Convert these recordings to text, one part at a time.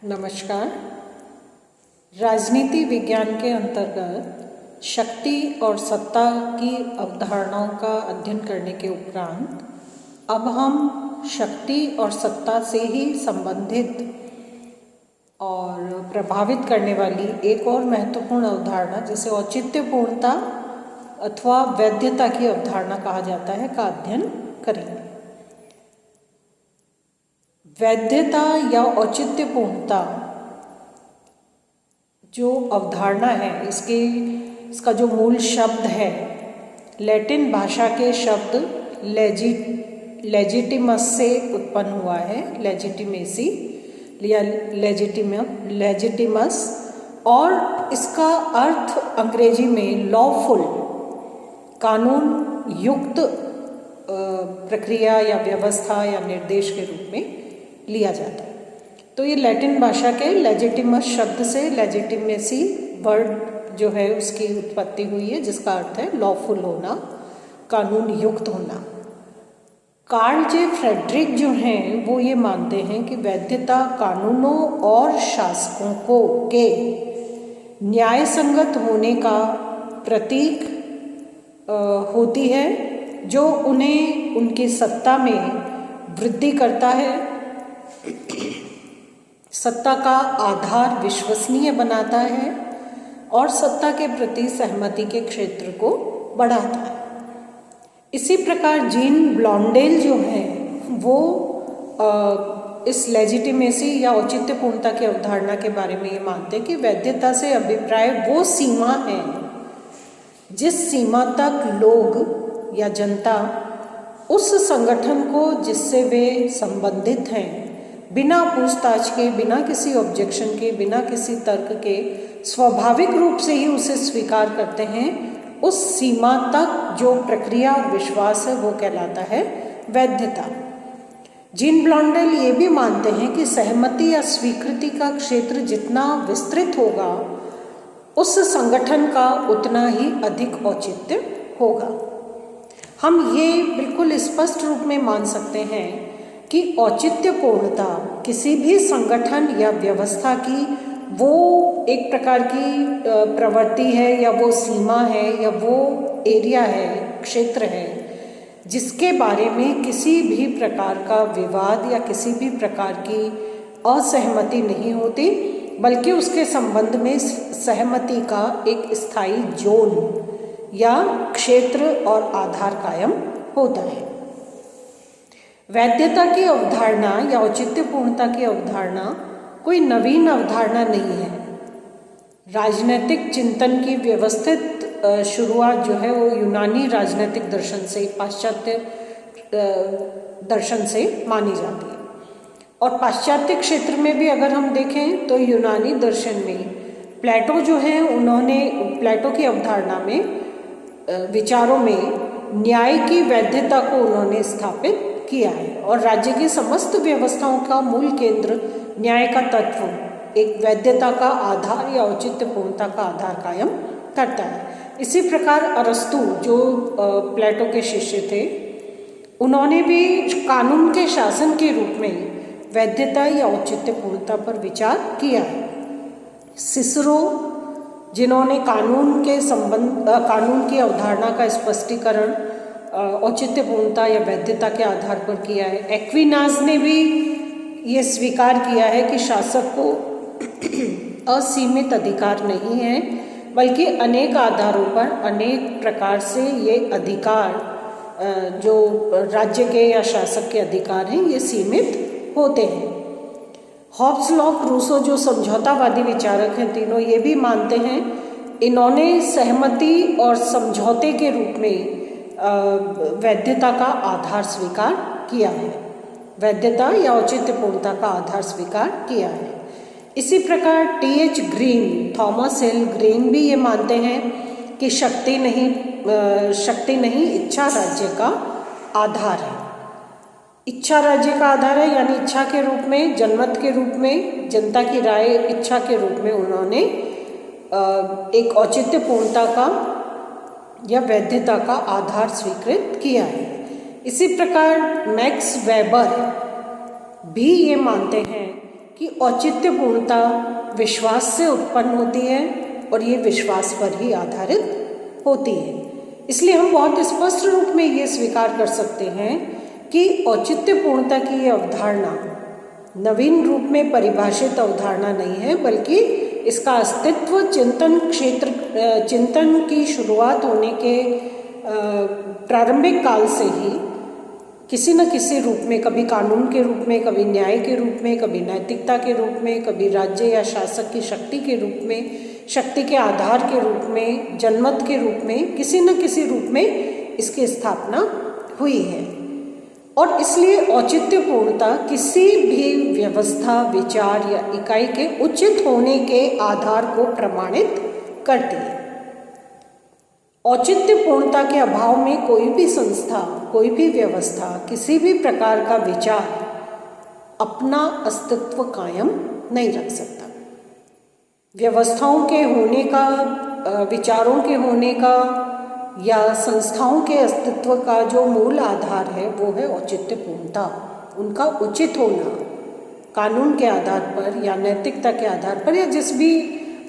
नमस्कार। राजनीति विज्ञान के अंतर्गत शक्ति और सत्ता की अवधारणाओं का अध्ययन करने के उपरांत अब हम शक्ति और सत्ता से ही संबंधित और प्रभावित करने वाली एक और महत्वपूर्ण अवधारणा जिसे औचित्यपूर्णता अथवा वैधता की अवधारणा कहा जाता है का अध्ययन करेंगे। वैधता या औचित्यपूर्णता जो अवधारणा है इसका जो मूल शब्द है लैटिन भाषा के शब्द लेजिटिमस से उत्पन्न हुआ है, लेजिटिमेसी या लेजिटिमस, और इसका अर्थ अंग्रेजी में लॉफुल, कानून युक्त प्रक्रिया या व्यवस्था या निर्देश के रूप में लिया जाता है। तो ये लैटिन भाषा के लेजिटिमस शब्द से लेजिटिमेसी वर्ड जो है उसकी उत्पत्ति हुई है, जिसका अर्थ है लॉफुल होना, कानून युक्त होना। कार्ल जे फ्रेडरिक जो हैं वो ये मानते हैं कि वैधता कानूनों और शासकों के न्याय संगत होने का प्रतीक होती है, जो उन्हें उनकी सत्ता में वृद्धि करता है, सत्ता का आधार विश्वसनीय बनाता है और सत्ता के प्रति सहमति के क्षेत्र को बढ़ाता है। इसी प्रकार जीन ब्लॉन्डेल जो है वो इस लेजिटिमेसी या औचित्यपूर्णता की अवधारणा के बारे में ये मानते हैं कि वैधता से अभिप्राय वो सीमा है जिस सीमा तक लोग या जनता उस संगठन को जिससे वे संबंधित हैं बिना पूछताछ के, बिना किसी ऑब्जेक्शन के, बिना किसी तर्क के स्वाभाविक रूप से ही उसे स्वीकार करते हैं, उस सीमा तक जो प्रक्रिया और विश्वास है वो कहलाता है वैधता। जीन ब्लॉन्डेल ये भी मानते हैं कि सहमति या स्वीकृति का क्षेत्र जितना विस्तृत होगा उस संगठन का उतना ही अधिक औचित्य होगा। हम ये बिल्कुल स्पष्ट रूप में मान सकते हैं कि औचित्यपूर्णता किसी भी संगठन या व्यवस्था की वो एक प्रकार की प्रवृत्ति है या वो सीमा है या वो एरिया है, क्षेत्र है, जिसके बारे में किसी भी प्रकार का विवाद या किसी भी प्रकार की असहमति नहीं होती, बल्कि उसके संबंध में सहमति का एक स्थायी जोन या क्षेत्र और आधार कायम होता है। वैधता की अवधारणा या औचित्यपूर्णता की अवधारणा कोई नवीन अवधारणा नहीं है। राजनैतिक चिंतन की व्यवस्थित शुरुआत जो है वो यूनानी राजनैतिक दर्शन से, पाश्चात्य दर्शन से मानी जाती है। और पाश्चात्य क्षेत्र में भी अगर हम देखें तो यूनानी दर्शन में प्लेटो जो है उन्होंने प्लेटो की अवधारणा में विचारों में न्याय की वैधता को उन्होंने स्थापित किया है और राज्य की समस्त व्यवस्थाओं का मूल केंद्र न्याय का तत्व एक वैधता का आधार या औचित्यपूर्णता का आधार कायम करता है। इसी प्रकार अरस्तु जो प्लेटो के शिष्य थे उन्होंने भी कानून के शासन के रूप में वैधता या औचित्यपूर्णता पर विचार किया है। सिसरो जिन्होंने कानून की अवधारणा का स्पष्टीकरण औचित्यपूर्णता या वैधता के आधार पर किया है। एक्विनाज ने भी ये स्वीकार किया है कि शासक को असीमित अधिकार नहीं है, बल्कि अनेक आधारों पर अनेक प्रकार से ये अधिकार जो राज्य के या शासक के अधिकार हैं ये सीमित होते हैं। हॉब्स, लॉक, रूसो जो समझौतावादी विचारक हैं तीनों ये भी मानते हैं, इन्होंने सहमति और समझौते के रूप में वैधता का आधार स्वीकार किया है, वैधता या औचित्यपूर्णता का आधार स्वीकार किया है। इसी प्रकार TH. Green, Thomas L green भी ये मानते हैं कि शक्ति नहीं इच्छा राज्य का आधार है। इच्छा राज्य का आधार है, यानी इच्छा के रूप में, जनमत के रूप में, जनता की राय इच्छा के रूप में उन्होंने एक औचित्यपूर्णता का या वैधता का आधार स्वीकृत किया है। इसी प्रकार मैक्स वेबर भी ये मानते हैं कि औचित्यपूर्णता विश्वास से उत्पन्न होती है और ये विश्वास पर ही आधारित होती है। इसलिए हम बहुत स्पष्ट रूप में ये स्वीकार कर सकते हैं कि औचित्यपूर्णता की ये अवधारणा नवीन रूप में परिभाषित अवधारणा नहीं है, बल्कि इसका अस्तित्व चिंतन की शुरुआत होने के प्रारंभिक काल से ही किसी न किसी रूप में, कभी कानून के रूप में, कभी न्याय के रूप में, कभी नैतिकता के रूप में, कभी राज्य या शासक की शक्ति के रूप में, शक्ति के आधार के रूप में, जनमत के रूप में, किसी न किसी रूप में इसकी स्थापना हुई है। और इसलिए औचित्यपूर्णता किसी भी व्यवस्था, विचार या इकाई के उचित होने के आधार को प्रमाणित करती है। औचित्यपूर्णता के अभाव में कोई भी संस्था, कोई भी व्यवस्था, किसी भी प्रकार का विचार अपना अस्तित्व कायम नहीं रख सकता। व्यवस्थाओं के होने का, विचारों के होने का या संस्थाओं के अस्तित्व का जो मूल आधार है वो है औचित्यपूर्णता, उनका उचित होना, कानून के आधार पर या नैतिकता के आधार पर या जिस भी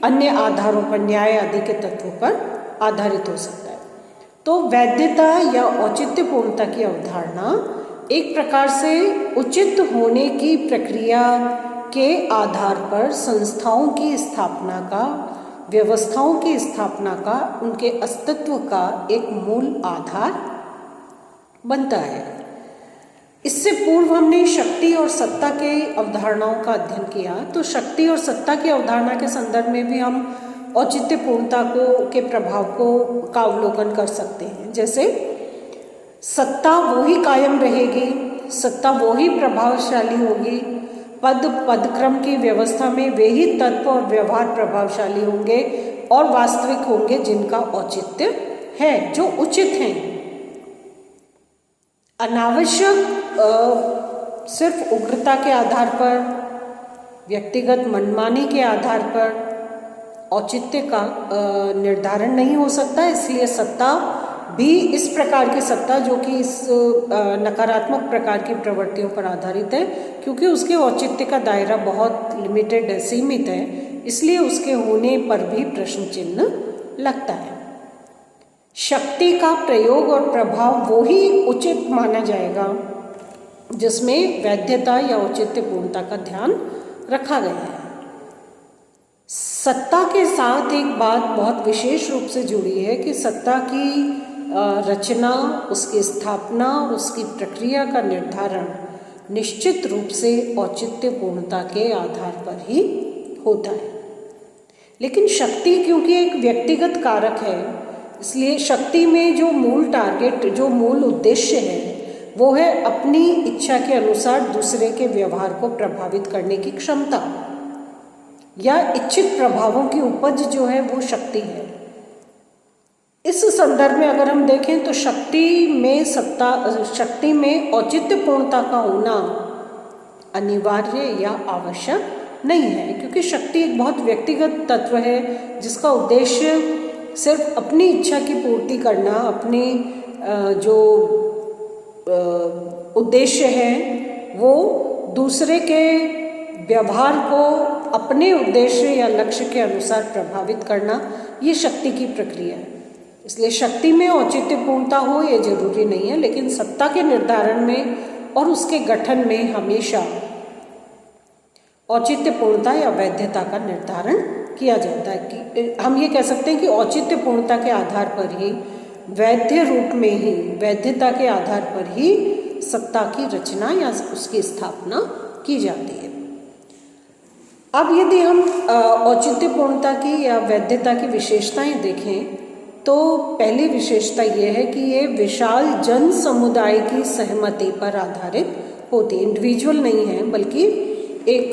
अन्य आधारों पर, न्याय आदि के तत्वों पर आधारित हो सकता है। तो वैधता या औचित्यपूर्णता की अवधारणा एक प्रकार से उचित होने की प्रक्रिया के आधार पर संस्थाओं की स्थापना का, व्यवस्थाओं की स्थापना का, उनके अस्तित्व का एक मूल आधार बनता है। इससे पूर्व हमने शक्ति और सत्ता के अवधारणाओं का अध्ययन किया। तो शक्ति और सत्ता की अवधारणा के संदर्भ में भी हम औचित्यपूर्णता के प्रभाव का अवलोकन कर सकते हैं। जैसे सत्ता वो ही कायम रहेगी, सत्ता वो ही प्रभावशाली होगी, पदक्रम की व्यवस्था में वे ही तत्व और व्यवहार प्रभावशाली होंगे और वास्तविक होंगे जिनका औचित्य है, जो उचित हैं। अनावश्यक सिर्फ उग्रता के आधार पर, व्यक्तिगत मनमानी के आधार पर औचित्य का निर्धारण नहीं हो सकता। इसलिए सत्ता भी, इस प्रकार की सत्ता जो कि इस नकारात्मक प्रकार की प्रवृत्तियों पर आधारित है, क्योंकि उसके औचित्य का दायरा बहुत लिमिटेड है, सीमित है, इसलिए उसके होने पर भी प्रश्न चिन्ह लगता है। शक्ति का प्रयोग और प्रभाव वो ही उचित माना जाएगा जिसमें वैधता या औचित्यपूर्णता का ध्यान रखा गया है। सत्ता के साथ एक बात बहुत विशेष रूप से जुड़ी है कि सत्ता की रचना, उसकी स्थापना और उसकी प्रक्रिया का निर्धारण निश्चित रूप से औचित्यपूर्णता के आधार पर ही होता है। लेकिन शक्ति क्योंकि एक व्यक्तिगत कारक है, इसलिए शक्ति में जो मूल टारगेट, जो मूल उद्देश्य है वो है अपनी इच्छा के अनुसार दूसरे के व्यवहार को प्रभावित करने की क्षमता या इच्छित प्रभावों की उपज जो है वो शक्ति है। इस संदर्भ में अगर हम देखें तो शक्ति में औचित्यपूर्णता का होना अनिवार्य या आवश्यक नहीं है, क्योंकि शक्ति एक बहुत व्यक्तिगत तत्व है जिसका उद्देश्य सिर्फ अपनी इच्छा की पूर्ति करना, अपनी जो उद्देश्य है वो दूसरे के व्यवहार को अपने उद्देश्य या लक्ष्य के अनुसार प्रभावित करना, ये शक्ति की प्रक्रिया है। इसलिए शक्ति में औचित्यपूर्णता हो ये जरूरी नहीं है, लेकिन सत्ता के निर्धारण में और उसके गठन में हमेशा औचित्यपूर्णता या वैधता का निर्धारण किया जाता है। कि हम ये कह सकते हैं कि औचित्यपूर्णता के आधार पर ही, वैध रूप में ही, वैधता के आधार पर ही सत्ता की रचना या उसकी स्थापना की जाती है। अब यदि हम औचित्यपूर्णता की या वैधता की विशेषताएं देखें तो पहली विशेषता ये है कि ये विशाल जन समुदाय की सहमति पर आधारित होती है। इंडिविजुअल नहीं है, बल्कि एक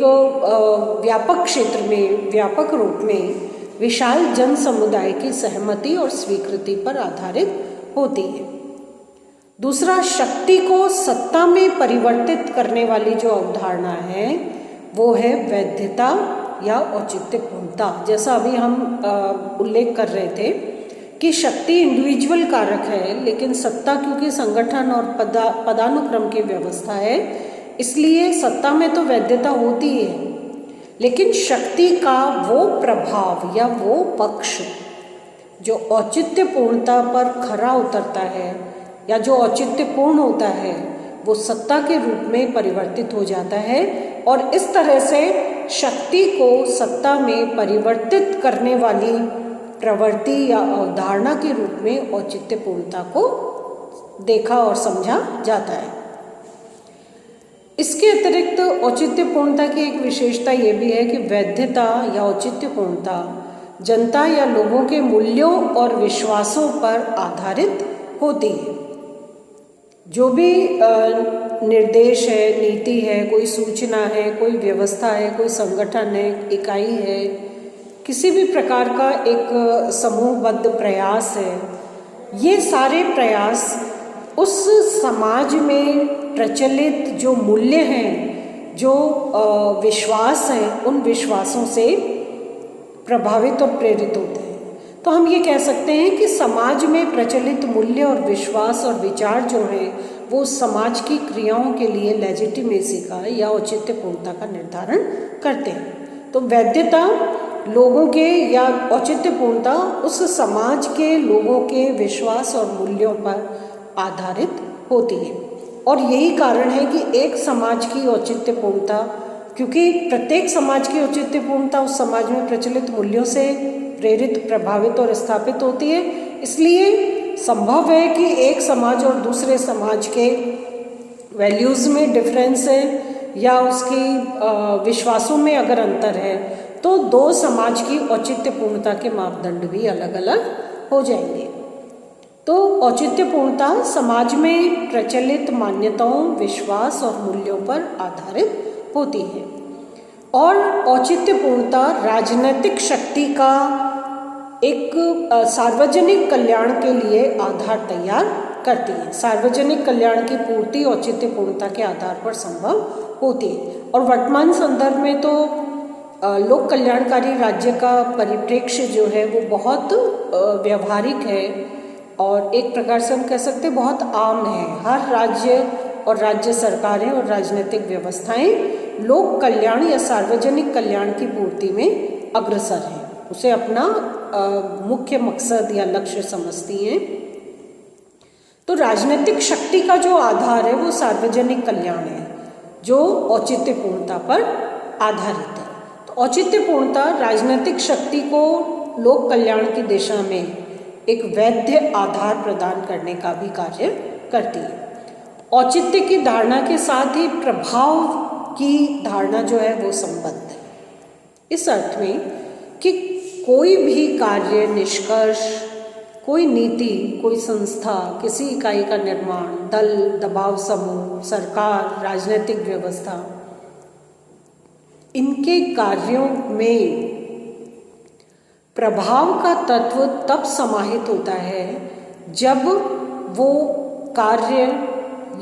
व्यापक क्षेत्र में, व्यापक रूप में विशाल जन समुदाय की सहमति और स्वीकृति पर आधारित होती है। दूसरा, शक्ति को सत्ता में परिवर्तित करने वाली जो अवधारणा है वो है वैधता या औचित्यपूर्णता। जैसा अभी हम उल्लेख कर रहे थे कि शक्ति इंडिविजुअल कारक है, लेकिन सत्ता क्योंकि संगठन और पदानुक्रम की व्यवस्था है, इसलिए सत्ता में तो वैधता होती है, लेकिन शक्ति का वो प्रभाव या वो पक्ष जो औचित्य पूर्णता पर खरा उतरता है या जो औचित्य पूर्ण होता है, वो सत्ता के रूप में परिवर्तित हो जाता है और इस तरह से शक्ति को सत्ता में परिवर्तित करने वाली प्रवृत्ति या अवधारणा के रूप में औचित्य पूर्णता को देखा और समझा जाता है। इसके अतिरिक्त औचित्य पूर्णता की एक विशेषता ये भी है कि वैधता या औचित्य पूर्णता जनता या लोगों के मूल्यों और विश्वासों पर आधारित होती है। जो भी निर्देश है, नीति है, कोई सूचना है, कोई व्यवस्था है, कोई संगठन है, इकाई है, किसी भी प्रकार का एक समूहबद्ध प्रयास है, ये सारे प्रयास उस समाज में प्रचलित जो मूल्य हैं, जो विश्वास हैं, उन विश्वासों से प्रभावित और प्रेरित होते हैं। तो हम ये कह सकते हैं कि समाज में प्रचलित मूल्य और विश्वास और विचार जो हैं वो समाज की क्रियाओं के लिए लेजिटिमेसी का या औचित्य पूर्णता का निर्धारण करते हैं। तो वैधता लोगों के या औचित्य पूर्णता उस समाज के लोगों के विश्वास और मूल्यों पर आधारित होती है। और यही कारण है कि एक समाज की औचित्य पूर्णता, क्योंकि प्रत्येक समाज की औचित्य पूर्णता उस समाज में प्रचलित मूल्यों से प्रेरित, प्रभावित और स्थापित होती है, इसलिए संभव है कि एक समाज और दूसरे समाज के वैल्यूज़ में डिफरेंस है या उसकी विश्वासों में अगर अंतर है तो दो समाज की औचित्य पूर्णता के मापदंड भी अलग अलग हो जाएंगे। तो औचित्य पूर्णता समाज में प्रचलित मान्यताओं, विश्वास और मूल्यों पर आधारित होती है। और औचित्य पूर्णता राजनीतिक शक्ति का एक सार्वजनिक कल्याण के लिए आधार तैयार करती है। सार्वजनिक कल्याण की पूर्ति औचित्य पूर्णता के आधार पर संभव होती है। और वर्तमान संदर्भ में तो लोक कल्याणकारी राज्य का परिप्रेक्ष्य जो है वो बहुत व्यवहारिक है और एक प्रकार से हम कह सकते हैं बहुत आम है। हर राज्य और राज्य सरकारें और राजनीतिक व्यवस्थाएं लोक कल्याण या सार्वजनिक कल्याण की पूर्ति में अग्रसर हैं, उसे अपना मुख्य मकसद या लक्ष्य समझती हैं। तो राजनीतिक शक्ति का जो आधार है वो सार्वजनिक कल्याण है जो औचित्य पूर्णता पर आधारित है। तो औचित्य पूर्णता राजनीतिक शक्ति को लोक कल्याण की दिशा में एक वैध आधार प्रदान करने का भी कार्य करती है। औचित्य की धारणा के साथ ही प्रभाव की धारणा जो है वो संबद्ध है, इस अर्थ में कि कोई भी कार्य, निष्कर्ष, कोई नीति, कोई संस्था, किसी इकाई का निर्माण, दल, दबाव समूह, सरकार, राजनीतिक व्यवस्था, इनके कार्यों में प्रभाव का तत्व तब समाहित होता है जब वो कार्य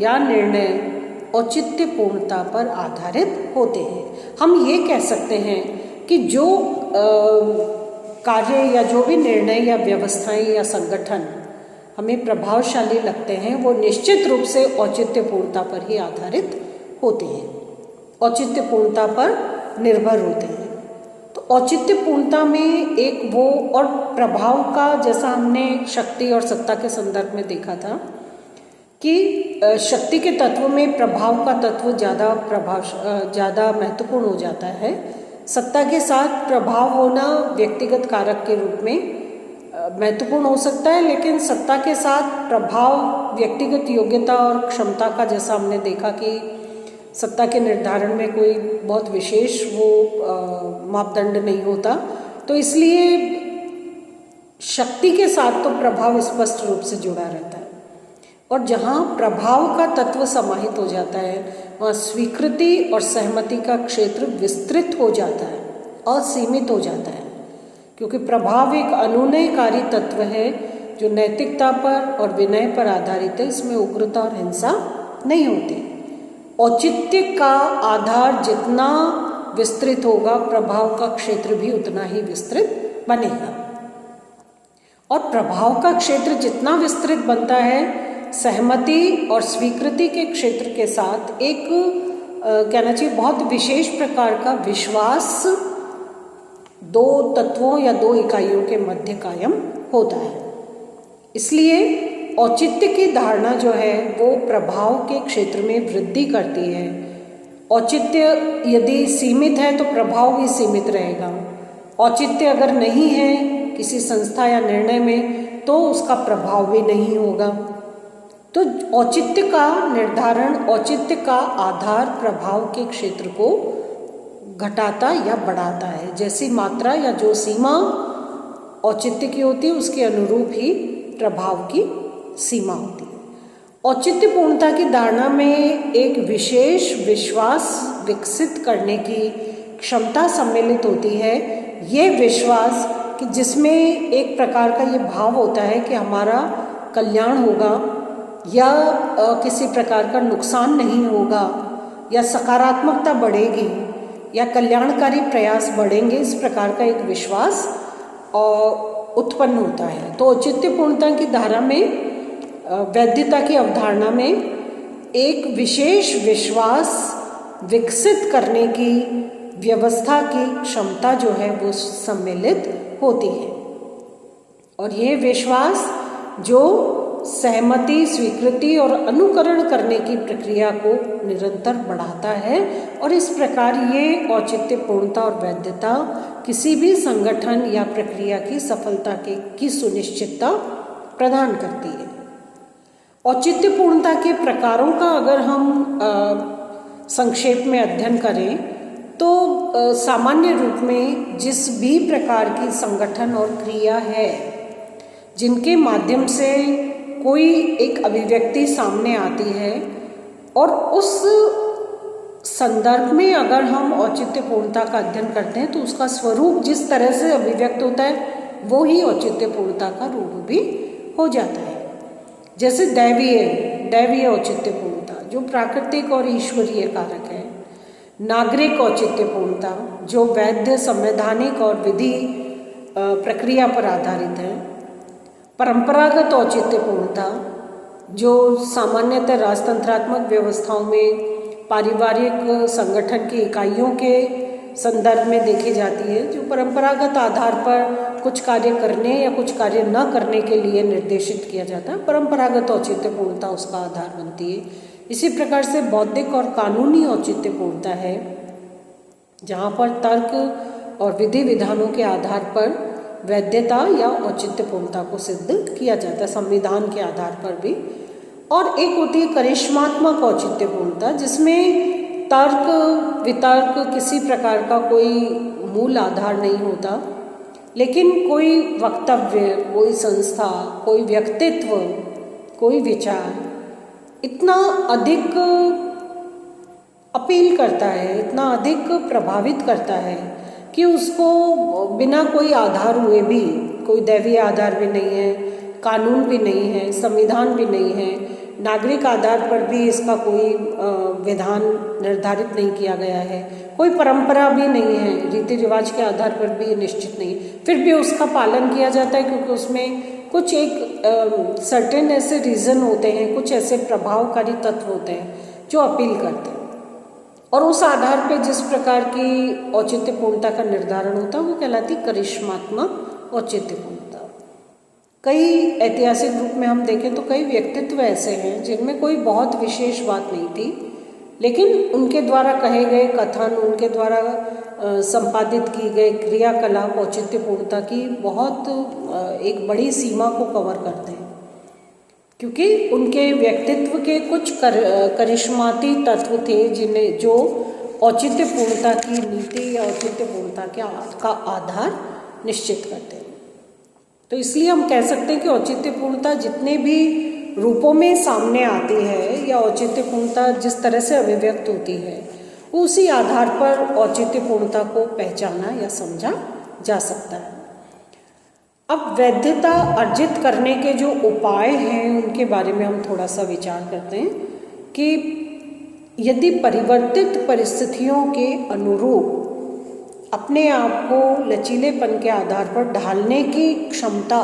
या निर्णय औचित्य पूर्णता पर आधारित होते हैं। हम ये कह सकते हैं कि जो कार्य या जो भी निर्णय या व्यवस्थाएं या संगठन हमें प्रभावशाली लगते हैं वो निश्चित रूप से औचित्य पूर्णता पर ही आधारित होते हैं, औचित्य पूर्णता पर निर्भर होते हैं। तो औचित्य पूर्णता में एक वो और प्रभाव का, जैसा हमने शक्ति और सत्ता के संदर्भ में देखा था कि शक्ति के तत्व में प्रभाव का तत्व ज़्यादा महत्वपूर्ण हो जाता है। सत्ता के साथ प्रभाव होना व्यक्तिगत कारक के रूप में महत्वपूर्ण हो सकता है, लेकिन सत्ता के साथ प्रभाव व्यक्तिगत योग्यता और क्षमता का, जैसा हमने देखा कि सत्ता के निर्धारण में कोई बहुत विशेष वो मापदंड नहीं होता, तो इसलिए शक्ति के साथ तो प्रभाव स्पष्ट रूप से जुड़ा रहता है। और जहाँ प्रभाव का तत्व समाहित हो जाता है वहाँ स्वीकृति और सहमति का क्षेत्र विस्तृत हो जाता है, असीमित हो जाता है, क्योंकि प्रभाव एक अनुनयकारी तत्व है जो नैतिकता पर और विनय पर आधारित है। इसमें उग्रता और हिंसा नहीं होती। औचित्य का आधार जितना विस्तृत होगा प्रभाव का क्षेत्र भी उतना ही विस्तृत बनेगा, और प्रभाव का क्षेत्र जितना विस्तृत बनता है सहमति और स्वीकृति के क्षेत्र के साथ एक कहना चाहिए बहुत विशेष प्रकार का विश्वास दो तत्वों या दो इकाइयों के मध्य कायम होता है। इसलिए औचित्य की धारणा जो है वो प्रभाव के क्षेत्र में वृद्धि करती है। औचित्य यदि सीमित है तो प्रभाव भी सीमित रहेगा। औचित्य अगर नहीं है किसी संस्था या निर्णय में तो उसका प्रभाव भी नहीं होगा। तो औचित्य का निर्धारण, औचित्य का आधार प्रभाव के क्षेत्र को घटाता या बढ़ाता है। जैसी मात्रा या जो सीमा औचित्य की होती है उसके अनुरूप ही प्रभाव की सीमा होती है। औचित्य पूर्णता की धारणा में एक विशेष विश्वास विकसित करने की क्षमता सम्मिलित होती है। ये विश्वास कि जिसमें एक प्रकार का ये भाव होता है कि हमारा कल्याण होगा या किसी प्रकार का नुकसान नहीं होगा या सकारात्मकता बढ़ेगी या कल्याणकारी प्रयास बढ़ेंगे, इस प्रकार का एक विश्वास उत्पन्न होता है। तो औचित्य पूर्णता की धारा में वैधता की अवधारणा में एक विशेष विश्वास विकसित करने की व्यवस्था की क्षमता जो है वो सम्मिलित होती है। और ये विश्वास जो सहमति, स्वीकृति और अनुकरण करने की प्रक्रिया को निरंतर बढ़ाता है और इस प्रकार ये औचित्य पूर्णता और वैधता किसी भी संगठन या प्रक्रिया की सफलता की सुनिश्चितता प्रदान करती है। औचित्य पूर्णता के प्रकारों का अगर हम संक्षेप में अध्ययन करें तो सामान्य रूप में जिस भी प्रकार की संगठन और क्रिया है जिनके माध्यम से कोई एक अभिव्यक्ति सामने आती है और उस संदर्भ में अगर हम औचित्य पूर्णता का अध्ययन करते हैं तो उसका स्वरूप जिस तरह से अभिव्यक्त होता है वो ही औचित्य पूर्णता का रूप भी हो जाता है। जैसे दैवीय औचित्य पूर्णता जो प्राकृतिक और ईश्वरीय कारक है। नागरिक औचित्य पूर्णता जो वैध, संवैधानिक और विधि प्रक्रिया पर आधारित है। परंपरागत औचित्य पूर्णता जो सामान्यतः राजतंत्रात्मक व्यवस्थाओं में पारिवारिक संगठन की इकाइयों के संदर्भ में देखी जाती है, जो परंपरागत आधार पर कुछ कार्य करने या कुछ कार्य न करने के लिए निर्देशित किया जाता है। परंपरागत औचित्य पूर्णता उसका आधार बनती है। इसी प्रकार से बौद्धिक और कानूनी औचित्य पूर्णता है जहाँ पर तर्क और विधि विधानों के आधार पर वैधता या औचित्य पूर्णता को सिद्ध किया जाता है, संविधान के आधार पर भी। और एक होती है करिश्मात्मक औचित्य पूर्णता जिसमें तर्क वितर्क किसी प्रकार का कोई मूल आधार नहीं होता, लेकिन कोई वक्तव्य, कोई संस्था, कोई व्यक्तित्व, कोई विचार इतना अधिक अपील करता है, इतना अधिक प्रभावित करता है कि उसको बिना कोई आधार हुए भी, कोई दैवीय आधार भी नहीं है, कानून भी नहीं है, संविधान भी नहीं है, नागरिक आधार पर भी इसका कोई विधान निर्धारित नहीं किया गया है, कोई परंपरा भी नहीं है, रीति रिवाज के आधार पर भी निश्चित नहीं, फिर भी उसका पालन किया जाता है क्योंकि उसमें कुछ एक सर्टेन ऐसे रीज़न होते हैं, कुछ ऐसे प्रभावकारी तत्व होते हैं जो अपील करते हैं। और उस आधार पे जिस प्रकार की औचित्य पूर्णता का निर्धारण होता है वो कहलाती करिश्मात्मक औचित्य पूर्णता। कई ऐतिहासिक रूप में हम देखें तो कई व्यक्तित्व ऐसे हैं जिनमें कोई बहुत विशेष बात नहीं थी, लेकिन उनके द्वारा कहे गए कथन, उनके द्वारा संपादित की गए क्रियाकलाप औचित्य पूर्णता की बहुत एक बड़ी सीमा को कवर करते हैं, क्योंकि उनके व्यक्तित्व के कुछ करिश्माती तत्व थे जिन्हें जो औचित्य पूर्णता की नीति या औचित्य पूर्णता का आधार निश्चित करते हैं। तो इसलिए हम कह सकते हैं कि औचित्य पूर्णता जितने भी रूपों में सामने आती है या औचित्य पूर्णता जिस तरह से अभिव्यक्त होती है उसी आधार पर औचित्य पूर्णता को पहचाना या समझा जा सकता है। अब वैधता अर्जित करने के जो उपाय हैं उनके बारे में हम थोड़ा सा विचार करते हैं कि यदि परिवर्तित परिस्थितियों के अनुरूप अपने आप को लचीलेपन के आधार पर ढालने की क्षमता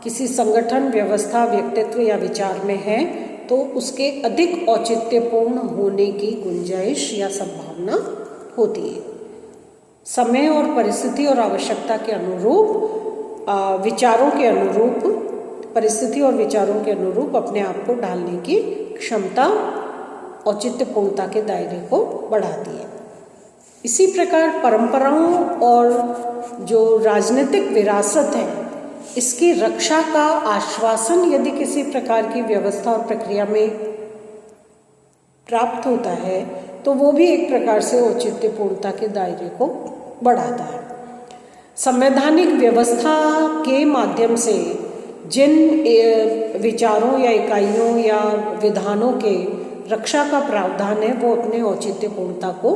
किसी संगठन, व्यवस्था, व्यक्तित्व या विचार में है तो उसके अधिक औचित्यपूर्ण होने की गुंजाइश या संभावना होती है। समय और परिस्थिति और आवश्यकता के अनुरूप विचारों के अनुरूप परिस्थिति और विचारों के अनुरूप अपने आप को ढालने की क्षमता औचित्यपूर्णता के दायरे को बढ़ाती है। इसी प्रकार परंपराओं और जो राजनीतिक विरासत है, इसकी रक्षा का आश्वासन यदि किसी प्रकार की व्यवस्था और प्रक्रिया में प्राप्त होता है तो वो भी एक प्रकार से औचित्यपूर्णता के दायरे को बढ़ाता है। संवैधानिक व्यवस्था के माध्यम से जिन विचारों या इकाइयों या विधानों के रक्षा का प्रावधान है वो अपने औचित्यपूर्णता को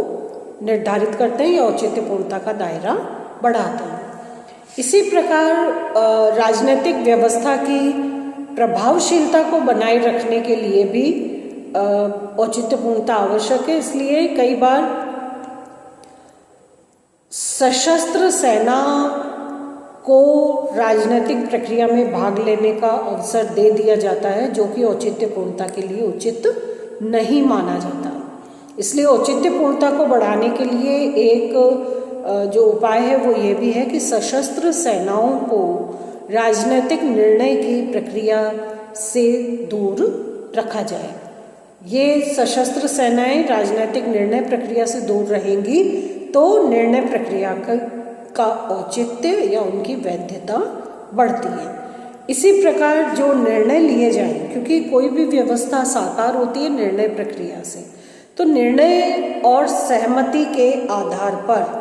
निर्धारित करते हैं या औचित्यपूर्णता का दायरा बढ़ाते हैं। इसी प्रकार राजनीतिक व्यवस्था की प्रभावशीलता को बनाए रखने के लिए भी औचित्यपूर्णता आवश्यक है। इसलिए कई बार सशस्त्र सेना को राजनीतिक प्रक्रिया में भाग लेने का अवसर दे दिया जाता है, जो कि औचित्यपूर्णता के लिए उचित नहीं माना जाता। इसलिए औचित्यपूर्णता को बढ़ाने के लिए एक जो उपाय है वो ये भी है कि सशस्त्र सेनाओं को राजनीतिक निर्णय की प्रक्रिया से दूर रखा जाए। ये सशस्त्र सेनाएं राजनीतिक निर्णय प्रक्रिया से दूर रहेंगी तो निर्णय प्रक्रिया का औचित्य या उनकी वैधता बढ़ती है। इसी प्रकार जो निर्णय लिए जाएं, क्योंकि कोई भी व्यवस्था साकार होती है निर्णय प्रक्रिया से, तो निर्णय और सहमति के आधार पर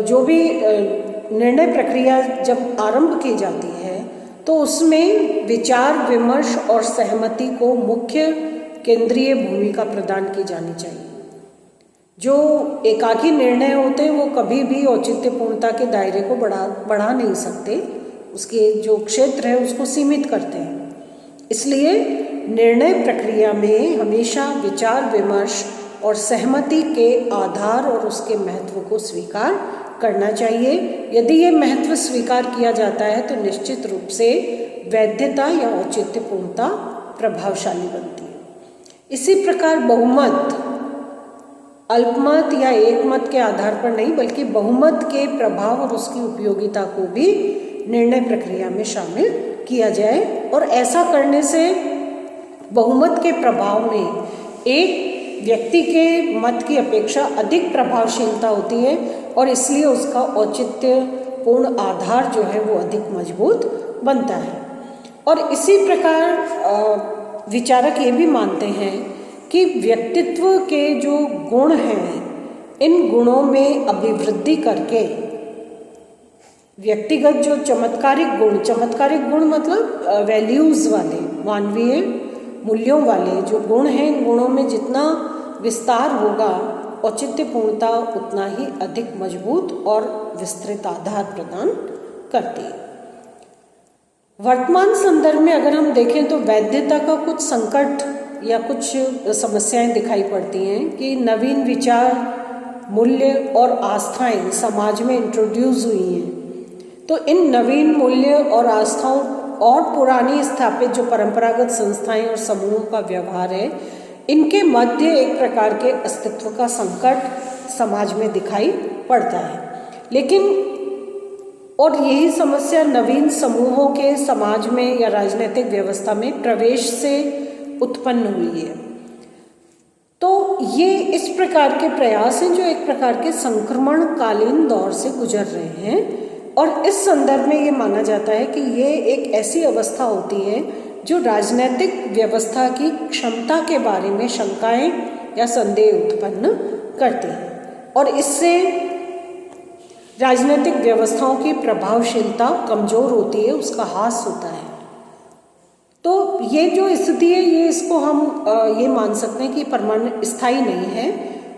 जो भी निर्णय प्रक्रिया जब आरंभ की जाती है तो उसमें विचार विमर्श और सहमति को मुख्य केंद्रीय भूमिका प्रदान की जानी चाहिए। जो एकाकी निर्णय होते हैं वो कभी भी औचित्यपूर्णता के दायरे को बढ़ा नहीं सकते, उसके जो क्षेत्र है उसको सीमित करते हैं। इसलिए निर्णय प्रक्रिया में हमेशा विचार विमर्श और सहमति के आधार और उसके महत्व को स्वीकार करना चाहिए। यदि ये महत्व स्वीकार किया जाता है तो निश्चित रूप से वैधता या औचित्यपूर्णता प्रभावशाली बनती है। इसी प्रकार बहुमत अल्पमत या एकमत के आधार पर नहीं बल्कि बहुमत के प्रभाव और उसकी उपयोगिता को भी निर्णय प्रक्रिया में शामिल किया जाए, और ऐसा करने से बहुमत के प्रभाव में एक व्यक्ति के मत की अपेक्षा अधिक प्रभावशीलता होती है और इसलिए उसका औचित्यपूर्ण आधार जो है वो अधिक मजबूत बनता है। और इसी प्रकार विचारक ये भी मानते हैं कि व्यक्तित्व के जो गुण हैं, इन गुणों में अभिवृद्धि करके व्यक्तिगत जो चमत्कारिक गुण मतलब वैल्यूज़ वाले, मानवीय मूल्यों वाले जो गुण हैं, इन गुणों में जितना विस्तार होगा औचित्यपूर्णता उतना ही अधिक मजबूत और विस्तृत आधार प्रदान करती है। वर्तमान संदर्भ में अगर हम देखें तो वैधता का कुछ संकट या कुछ समस्याएं दिखाई पड़ती हैं कि नवीन विचार, मूल्य और आस्थाएं समाज में इंट्रोड्यूस हुई हैं। तो इन नवीन मूल्य और आस्थाओं और पुरानी स्थापित जो परंपरागत संस्थाएं और समूहों का व्यवहार है, इनके मध्य एक प्रकार के अस्तित्व का संकट समाज में दिखाई पड़ता है। लेकिन और यही समस्या नवीन समूहों के समाज में या राजनीतिक व्यवस्था में प्रवेश से उत्पन्न हुई है। तो ये इस प्रकार के प्रयास हैं जो एक प्रकार के संक्रमणकालीन दौर से गुजर रहे हैं, और इस संदर्भ में ये माना जाता है कि ये एक ऐसी अवस्था होती है जो राजनीतिक व्यवस्था की क्षमता के बारे में शंकाएं या संदेह उत्पन्न करती है, और इससे राजनीतिक व्यवस्थाओं की प्रभावशीलता कमजोर होती है, उसका ह्रास होता है। तो ये जो स्थिति है ये इसको हम ये मान सकते हैं कि परमानेंट स्थायी नहीं है,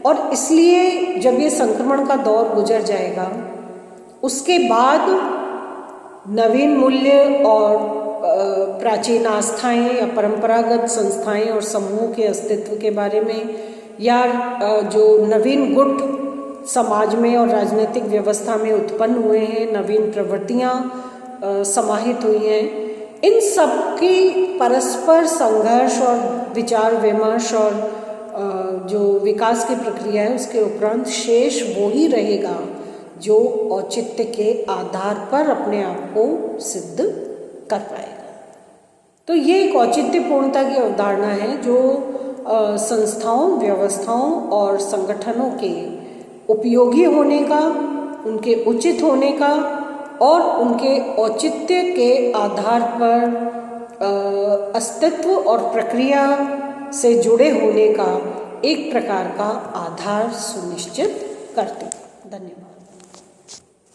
और इसलिए जब ये संक्रमण का दौर गुजर जाएगा उसके बाद नवीन मूल्य और प्राचीन आस्थाएं या परंपरागत संस्थाएं और समूहों के अस्तित्व के बारे में, या जो नवीन गुट समाज में और राजनीतिक व्यवस्था में उत्पन्न हुए हैं, नवीन प्रवृत्तियां समाहित हुई हैं, इन सब की परस्पर संघर्ष और विचार विमर्श और जो विकास की प्रक्रिया है उसके उपरांत शेष वो ही रहेगा जो औचित्य के आधार पर अपने आप को सिद्ध कर पाएगा। तो ये एक औचित्य पूर्णता की अवधारणा है जो संस्थाओं, व्यवस्थाओं और संगठनों के उपयोगी होने का, उनके उचित होने का और उनके औचित्य के आधार पर अस्तित्व और प्रक्रिया से जुड़े होने का एक प्रकार का आधार सुनिश्चित करते हैं। धन्यवाद।